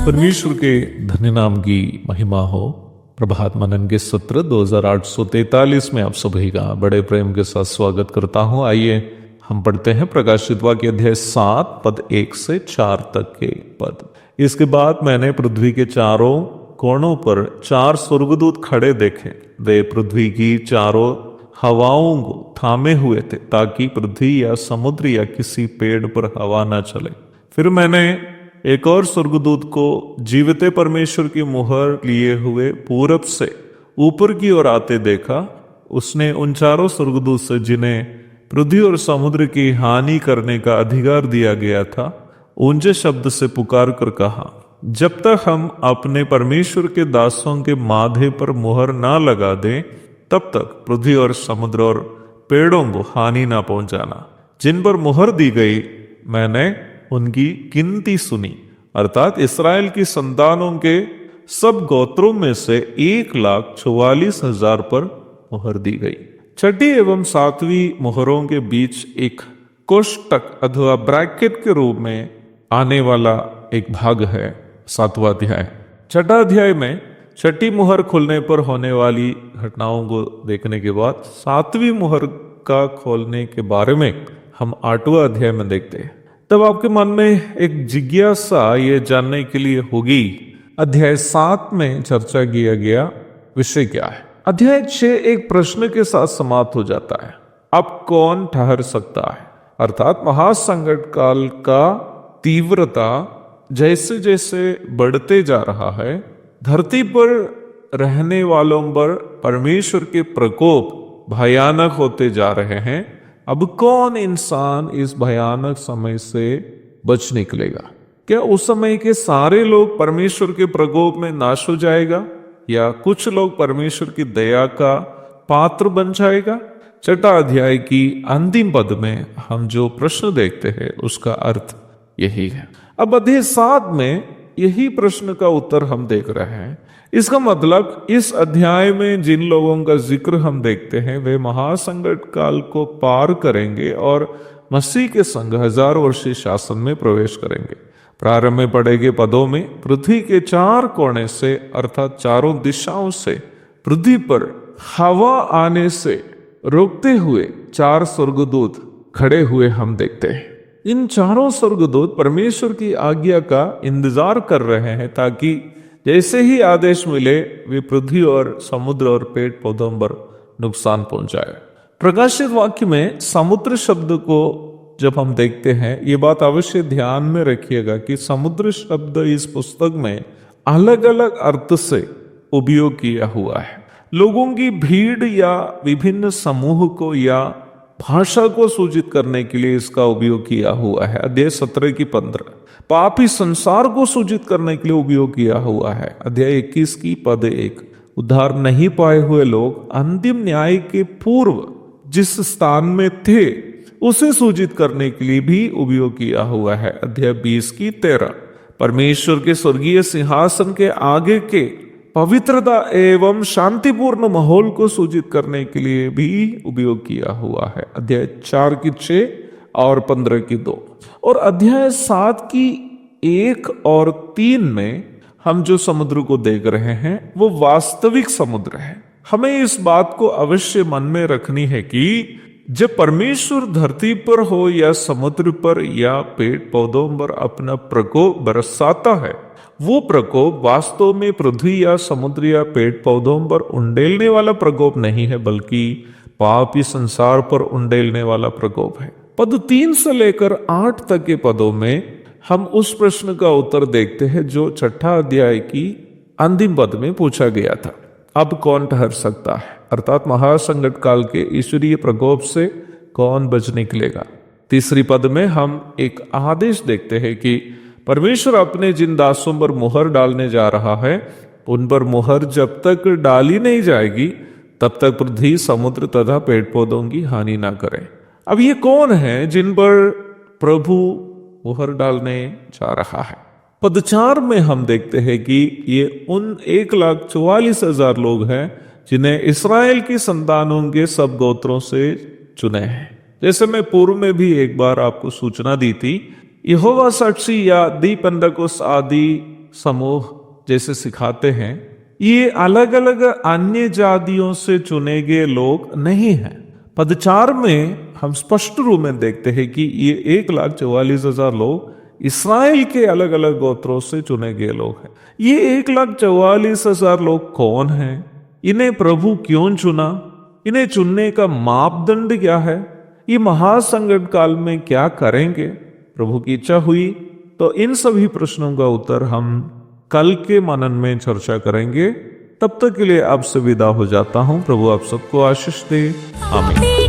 परमेश्वर के धन्य नाम की महिमा हो। प्रभात मनन के सत्र 2843 में आप सभी का बड़े प्रेम के साथ स्वागत करता हूं। आइए हम पढ़ते हैं प्रकाशित वाक्य अध्याय 7 पद 1 से 4 तक के पद। इसके बाद मैंने पृथ्वी के चारों कोनों पर 4 स्वर्गदूत खड़े देखे। वे पृथ्वी की चारों हवाओं को थामे हुए थे, ताकि पृथ्वी या समुद्र या किसी पेड़ पर हवा न चले। फिर मैंने एक और स्वर्गदूत को जीवते परमेश्वर की मुहर लिए हुए पूरब से ऊपर की ओर आते देखा। उसने उन 4 स्वर्गदूत से, जिन्हें पृथ्वी और समुद्र की हानि करने का अधिकार दिया गया था, ऊंचे शब्द से पुकार कर कहा, जब तक हम अपने परमेश्वर के दासों के माथे पर मुहर ना लगा दें, तब तक पृथ्वी और समुद्र और पेड़ों को हानि ना पहुंचाना। जिन पर मुहर दी गई, मैंने उनकी गिनती सुनी, अर्थात इस्राएल की संतानों के सब गोत्रों में से 1,44,000 पर मुहर दी गई। 6ठी एवं 7वीं मुहरों के बीच एक कोष्टक अथवा ब्रैकेट के रूप में आने वाला एक भाग है 7वां अध्याय। 6ठा अध्याय में 6ठी मुहर खुलने पर होने वाली घटनाओं को देखने के बाद 7वीं मुहर का खोलने के बारे में हम 8वां अध्याय में देखते हैं। तब आपके मन में एक जिज्ञासा ये जानने के लिए होगी, अध्याय 7 में चर्चा किया गया विषय क्या है। अध्याय 6 एक प्रश्न के साथ समाप्त हो जाता है, अब कौन ठहर सकता है। अर्थात महासंकट काल का तीव्रता जैसे जैसे बढ़ते जा रहा है, धरती पर रहने वालों पर परमेश्वर के प्रकोप भयानक होते जा रहे हैं। अब कौन इंसान इस भयानक समय से बच निकलेगा? क्या उस समय के सारे लोग परमेश्वर के प्रकोप में नाश हो जाएगा, या कुछ लोग परमेश्वर की दया का पात्र बन जाएगा? 6ठा अध्याय की अंतिम पद में हम जो प्रश्न देखते हैं उसका अर्थ यही है। अब अध्याय 7 में यही प्रश्न का उत्तर हम देख रहे हैं। इसका मतलब इस अध्याय में जिन लोगों का जिक्र हम देखते हैं, वे महासंकट काल को पार करेंगे और मसीह के संग 1000 वर्षीय शासन में प्रवेश करेंगे। प्रारंभ में पढ़े गए पदों में पृथ्वी के 4 कोने से, अर्थात चारों दिशाओं से पृथ्वी पर हवा आने से रोकते हुए 4 स्वर्गदूत खड़े हुए हम देखते हैं। इन चारों स्वर्गदूत परमेश्वर की आज्ञा का इंतजार कर रहे हैं, ताकि जैसे ही आदेश मिले वे पृथ्वी और समुद्र और पेड़ पौधों पर नुकसान पहुंचाए। प्रकाशित वाक्य में समुद्र शब्द को जब हम देखते हैं, ये बात अवश्य ध्यान में रखिएगा कि समुद्र शब्द इस पुस्तक में अलग अलग अर्थ से उपयोग किया हुआ है। लोगों की भीड़ या विभिन्न समूह को या भाषा को सूचित करने के लिए इसका उपयोग किया हुआ है। अध्याय 17 की 15 पापी संसार को सूचित करने के लिए उपयोग किया हुआ है। अध्याय 21 की पद 1 उद्धार नहीं पाए हुए लोग अंतिम न्याय के पूर्व जिस स्थान में थे उसे सूचित करने के लिए भी उपयोग किया हुआ है। अध्याय 20 की 13 परमेश्वर के स्वर्गीय सिंहासन के आगे के पवित्रता एवं शांतिपूर्ण माहौल को सूचित करने के लिए भी उपयोग किया हुआ है। अध्याय 4 की 6 और 15 की 2 और अध्याय 7 की 1 और 3 में हम जो समुद्र को देख रहे हैं वो वास्तविक समुद्र है। हमें इस बात को अवश्य मन में रखनी है कि जब परमेश्वर धरती पर हो या समुद्र पर या पेड़ पौधों पर अपना प्रकोप बरसाता है, वो प्रकोप वास्तव में पृथ्वी या समुद्र या पेड़ पौधों पर उंडेलने वाला प्रकोप नहीं है, बल्कि पापी संसार पर उंडेलने वाला प्रकोप है। पद 3 से लेकर 8 तक के पदों में हम उस प्रश्न का उत्तर देखते हैं जो छठा अध्याय की अंतिम पद में पूछा गया था। अब कौन ठहर सकता है, अर्थात महासंकट काल के ईश्वरीय प्रकोप से कौन बच निकलेगा। तीसरी पद में हम एक आदेश देखते हैं कि परमेश्वर अपने जिन दासों पर मुहर डालने जा रहा है, उन पर मुहर जब तक डाली नहीं जाएगी तब तक पृथ्वी, समुद्र तथा पेड़ पौधों की हानि ना करे। अब ये कौन है जिन पर प्रभु मुहर डालने जा रहा है। पद 4 में हम देखते हैं कि ये उन 1,44,000 लोग हैं जिन्हें इस्राएल की संतानों के सब गोत्रों से चुने हैं। जैसे मैं पूर्व में भी एक बार आपको सूचना दी थी, यहोवा साक्षी या दीपंदकोस आदि समूह जैसे सिखाते हैं, ये अलग अलग अन्य जातियों से चुने गए लोग नहीं हैं। पद 4 में हम स्पष्ट रूप में देखते हैं कि ये 1,44,000 लोग इस्राएल के अलग अलग गोत्रों से चुने गए लोग हैं। ये 1,44,000 लोग कौन हैं? इन्हें प्रभु क्यों चुना? इन्हें चुनने का मापदंड क्या है? ये महासंकट काल में क्या करेंगे? प्रभु की इच्छा हुई तो इन सभी प्रश्नों का उत्तर हम कल के मनन में चर्चा करेंगे। तब तक के लिए आपसे विदा हो जाता हूं। प्रभु आप सबको आशीष दे। आमीन।